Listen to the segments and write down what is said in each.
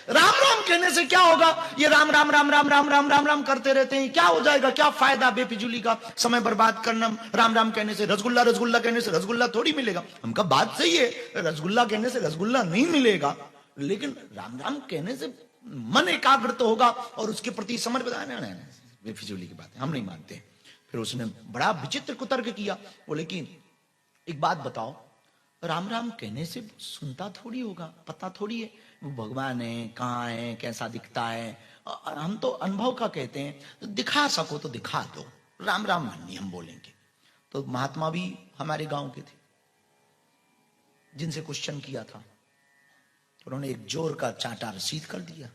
राम राम कहने से क्या होगा? ये राम राम राम राम राम राम राम राम करते रहते हैं, क्या हो जाएगा? क्या फायदा बेफिजूली का समय बर्बाद करना? राम राम कहने से रसगुल्ला, रसगुल्ला कहने से रसगुल्ला थोड़ी मिलेगा। हमका बात सही है, रसगुल्ला कहने से रसगुल्ला नहीं मिलेगा, लेकिन राम राम कहने से मन एकाग्र तो होगा और उसके प्रति समर्पित। बेफिजूली की बात है, हम नहीं मानते। फिर उसने बड़ा विचित्र कुतर्क किया, बोले कि एक बात बताओ, राम राम कहने से सुनता थोड़ी होगा, पता थोड़ी है वो भगवान है, कहाँ है, कैसा दिखता है। हम तो अनुभव का कहते हैं, तो दिखा सको तो दिखा दो, राम राम नहीं हम बोलेंगे। तो महात्मा भी हमारे गांव के थे, जिनसे क्वेश्चन किया था, उन्होंने एक जोर का चांटा रसीद कर दिया,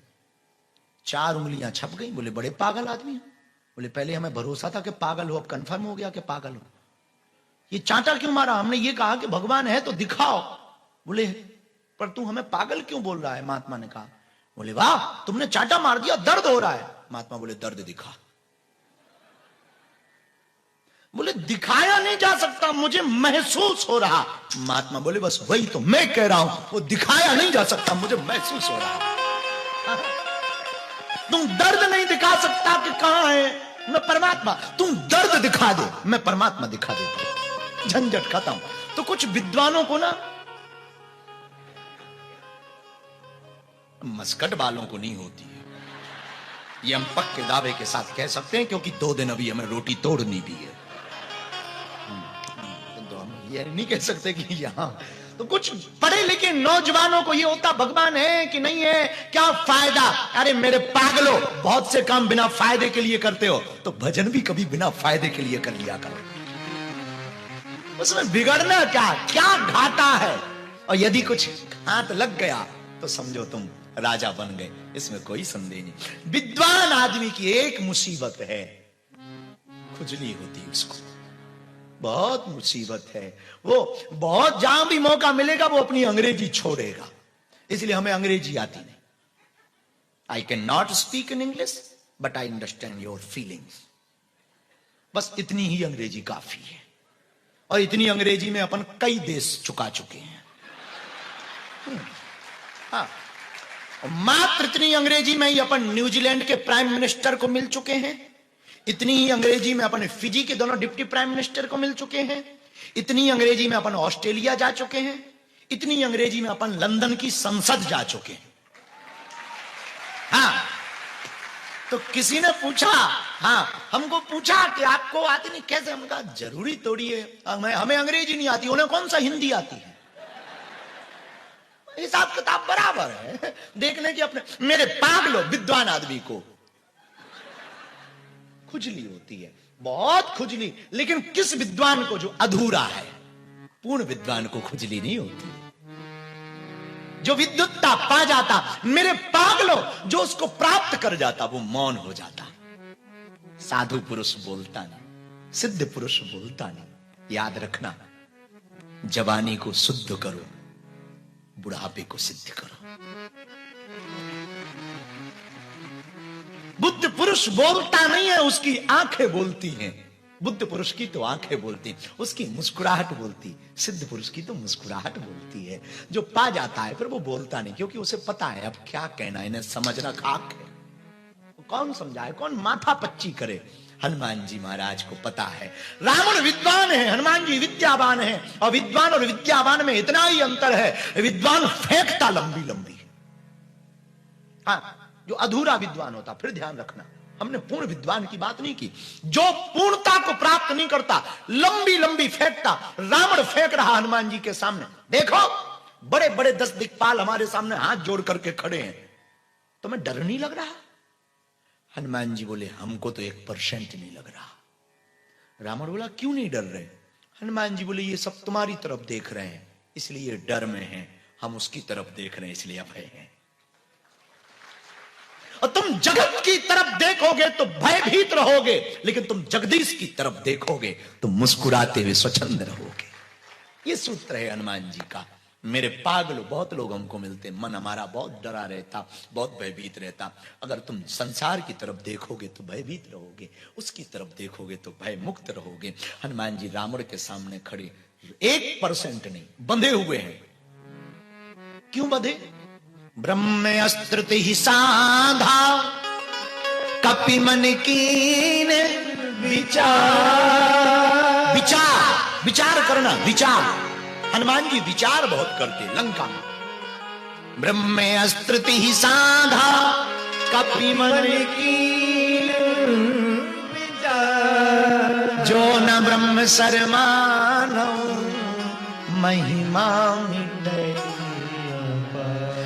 4 उंगलियां छप गई। बोले बड़े पागल आदमी है। बोले पहले हमें भरोसा था कि पागल हो, अब कंफर्म हो गया कि पागल हो। ये चांटा क्यों मारा? हमने ये कहा कि भगवान है तो दिखाओ। बोले पर तू हमें पागल क्यों बोल रहा है? महात्मा ने कहा। बोले वाह, तुमने चांटा मार दिया, दर्द हो रहा है। महात्मा बोले दर्द दिखा। बोले दिखाया नहीं जा सकता, मुझे महसूस हो रहा। महात्मा बोले बस वही तो मैं कह रहा हूं, वो दिखाया नहीं जा सकता, मुझे महसूस हो रहा। तुम दर्द नहीं दिखा सकता कि कहां है, मैं परमात्मा। तुम दर्द दिखा दो, मैं परमात्मा दिखा देता हूं, झंझट खत्म। तो कुछ विद्वानों को ना, मस्कट वालों को नहीं होती है, ये हम पक्के दावे के साथ कह सकते हैं, क्योंकि 2 दिन अभी हमें रोटी तोड़नी भी है। तो हम ये नहीं कह सकते कि यहां तो कुछ पढ़े लिखे नौजवानों को ये होता भगवान है कि नहीं है, क्या फायदा? अरे मेरे पागलों, बहुत से काम बिना फायदे के लिए करते हो, तो भजन भी कभी बिना फायदे के लिए कर लिया करो। उसमें बिगड़ना क्या, क्या घाटा है? और यदि कुछ हाथ लग गया तो समझो तुम राजा बन गए, इसमें कोई संदेह नहीं। विद्वान आदमी की एक मुसीबत है, खुजली होती है उसको, बहुत मुसीबत है। वो बहुत जहां भी मौका मिलेगा वो अपनी अंग्रेजी छोड़ेगा, इसलिए हमें अंग्रेजी आती नहीं। I can not speak in English but I understand your feelings. बस इतनी ही अंग्रेजी काफी है, और इतनी अंग्रेजी में अपन कई देश चुका चुके हैं। हाँ, मात्र इतनी अंग्रेजी में ही अपन न्यूजीलैंड के प्राइम मिनिस्टर को मिल चुके हैं, इतनी ही अंग्रेजी में अपन फिजी के दोनों डिप्टी प्राइम मिनिस्टर को मिल चुके हैं, इतनी अंग्रेजी में अपन ऑस्ट्रेलिया जा चुके हैं, इतनी अंग्रेजी में अपन लंदन की संसद जा चुके हैं। हाँ, तो किसी ने पूछा, हाँ हमको पूछा कि आपको आती नहीं, कैसे? हम कहा जरूरी थोड़ी है, हमें अंग्रेजी नहीं आती, उन्हें कौन सा हिंदी आती है, हिसाब किताब बराबर है। देखने की अपने, मेरे पागलों, विद्वान आदमी को खुजली होती है, बहुत खुजली। लेकिन किस विद्वान को? जो अधूरा है। पूर्ण विद्वान को खुजली नहीं होती, जो विद्युत्ता पा जाता। मेरे पागलों, जो उसको प्राप्त कर जाता वो मौन हो जाता। साधु पुरुष बोलता नहीं, सिद्ध पुरुष बोलता नहीं। याद रखना, जवानी को शुद्ध करो, बुढ़ापे को सिद्ध करो। बुद्ध पुरुष बोलता नहीं है, उसकी आंखें बोलती हैं। बुद्ध पुरुष की तो आंखें बोलती, उसकी मुस्कुराहट बोलती। सिद्ध पुरुष की तो मुस्कुराहट बोलती है। जो पा जाता है फिर वो बोलता नहीं, क्योंकि उसे पता है अब क्या कहना, इन्हें समझना खाक है। कौन समझाए, कौन माथा पच्ची करे? हनुमान जी महाराज को पता है। रावण विद्वान है, हनुमान जी विद्यावान है। और विद्वान और विद्यावान में इतना ही अंतर है, विद्वान फेंकता लंबी लंबी। हाँ, जो अधूरा विद्वान होता, फिर ध्यान रखना, हमने पूर्ण विद्वान की बात नहीं की। जो पूर्णता को प्राप्त नहीं करता, लंबी लंबी फेंकता। रावण फेंक रहा हनुमान जी के सामने, देखो बड़े बड़े 10 दिक्पाल हमारे सामने हाथ जोड़ करके खड़े हैं, तुम्हें डर नहीं लग रहा? हनुमान जी बोले हमको तो 1% नहीं लग रहा। रावण बोला क्यों नहीं डर रहे? हनुमान जी बोले ये सब तुम्हारी तरफ देख रहे हैं इसलिए डर में हैं, हम उसकी तरफ देख रहे हैं इसलिए अभय हैं। और तुम जगत की तरफ देखोगे तो भयभीत रहोगे, लेकिन तुम जगदीश की तरफ देखोगे तो मुस्कुराते हुए स्वच्छंद रहोगे। ये सूत्र है हनुमान जी का। मेरे पागलों, बहुत लोग हमको मिलते, मन हमारा बहुत डरा रहता, बहुत भयभीत रहता। अगर तुम संसार की तरफ देखोगे तो भयभीत रहोगे, उसकी तरफ देखोगे तो भय मुक्त रहोगे। हनुमान जी रावण के सामने खड़े 1% नहीं, बंधे हुए हैं। क्यों बंधे? ब्रह्म अस्त्र ही साधा कपि मन कीन विचार। विचार, विचार करना, विचार। हनुमान जी विचार बहुत करते लंका में। ब्रह्म अस्त्र ही साधा कपि मन कीन विचार। जो न ब्रह्म सर मानो महिमा मिटे।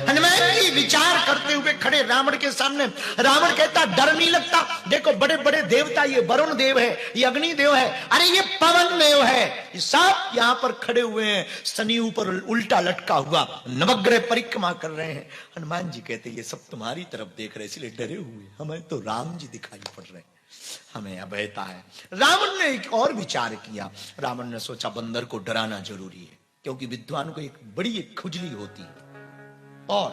हनुमान जी विचार करते हुए खड़े रावण के सामने। रावण कहता डर नहीं लगता? देखो बड़े बड़े देवता, ये वरुण देव है, ये अग्नि देव है, अरे ये पवन देव है, ये सब यहाँ पर खड़े हुए हैं, शनि ऊपर उल्टा लटका हुआ नवग्रह परिक्रमा कर रहे हैं। हनुमान जी कहते ये सब तुम्हारी तरफ देख रहे इसलिए डरे हुए, हमें तो राम जी दिखाई पड़ रहे, हमें अभयता है। रावण ने एक और विचार किया। रावण ने सोचा बंदर को डराना जरूरी है, क्योंकि विद्वान को एक बड़ी एक खुजली होती है। और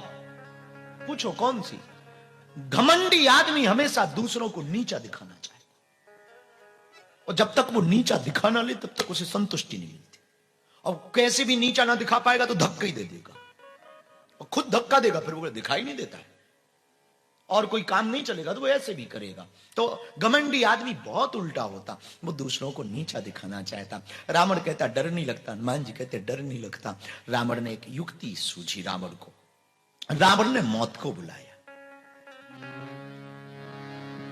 पूछो कौन सी? घमंडी आदमी हमेशा दूसरों को नीचा दिखाना चाहे, और जब तक वो नीचा दिखा ना ले तब तक उसे संतुष्टि नहीं मिलती। और कैसे भी नीचा ना दिखा पाएगा तो धक्का ही दे देगा, और खुद धक्का देगा, फिर वो दिखाई नहीं देता है, और कोई काम नहीं चलेगा तो वो ऐसे भी करेगा। तो घमंडी आदमी बहुत उल्टा होता, वो दूसरों को नीचा दिखाना चाहता। रावण कहता डर नहीं लगता, हनुमान जी कहते डर नहीं लगता। रावण ने एक युक्ति सूझी रावण को। रावण ने मौत को बुलाया,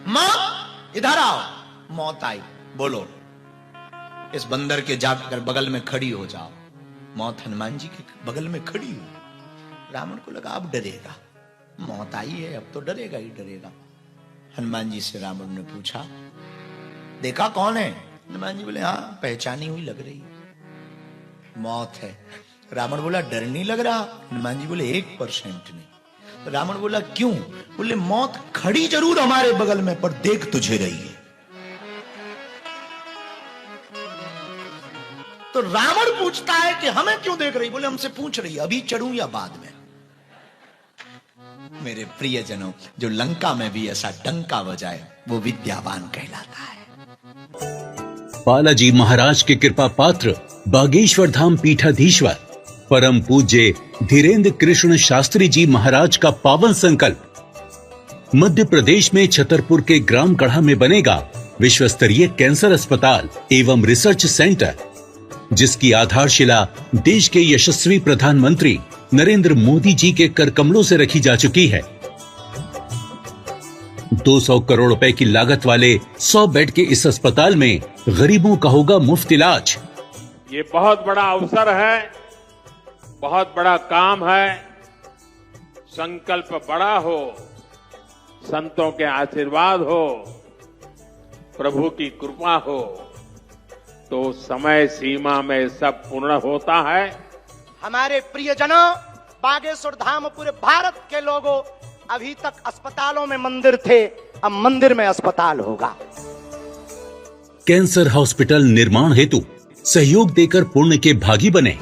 मौत इधर आओ। मौत आई, बोलो इस बंदर के जाकर बगल में खड़ी हो जाओ। मौत हनुमान जी के बगल में खड़ी हुई। रावण को लगा अब डरेगा, मौत आई है अब तो डरेगा ही डरेगा। हनुमान जी से रावण ने पूछा देखा कौन है? हनुमान जी बोले हाँ पहचानी हुई लग रही है, मौत है। रावण बोला डर नहीं लग रहा? हनुमान जी बोले 1% नहीं। रावण बोला क्यों? बोले मौत खड़ी जरूर हमारे बगल में पर देख तुझे रही है। तो रावण पूछता है कि हमें क्यों देख रही? बोले हमसे पूछ रही है अभी चढ़ूं या बाद में। मेरे प्रियजनों, जो लंका में भी ऐसा डंका बजाए वो विद्यावान कहलाता है। बालाजी महाराज के कृपा पात्र बागेश्वर धाम पीठाधीश्वर परम पूज्य धीरेन्द्र कृष्ण शास्त्री जी महाराज का पावन संकल्प। मध्य प्रदेश में छतरपुर के ग्राम गढ़ा में बनेगा विश्व स्तरीय कैंसर अस्पताल एवं रिसर्च सेंटर, जिसकी आधारशिला देश के यशस्वी प्रधानमंत्री नरेंद्र मोदी जी के कर कमलों से रखी जा चुकी है। 200 करोड़ रुपए की लागत वाले 100 बेड के इस अस्पताल में गरीबों का होगा मुफ्त इलाज। ये बहुत बड़ा अवसर है, बहुत बड़ा काम है। संकल्प बड़ा हो, संतों के आशीर्वाद हो, प्रभु की कृपा हो तो समय सीमा में सब पूर्ण होता है। हमारे प्रियजनों, बागेश्वर धाम पूरे भारत के लोगों, अभी तक अस्पतालों में मंदिर थे, अब मंदिर में अस्पताल होगा। कैंसर हॉस्पिटल निर्माण हेतु सहयोग देकर पुण्य के भागी बने।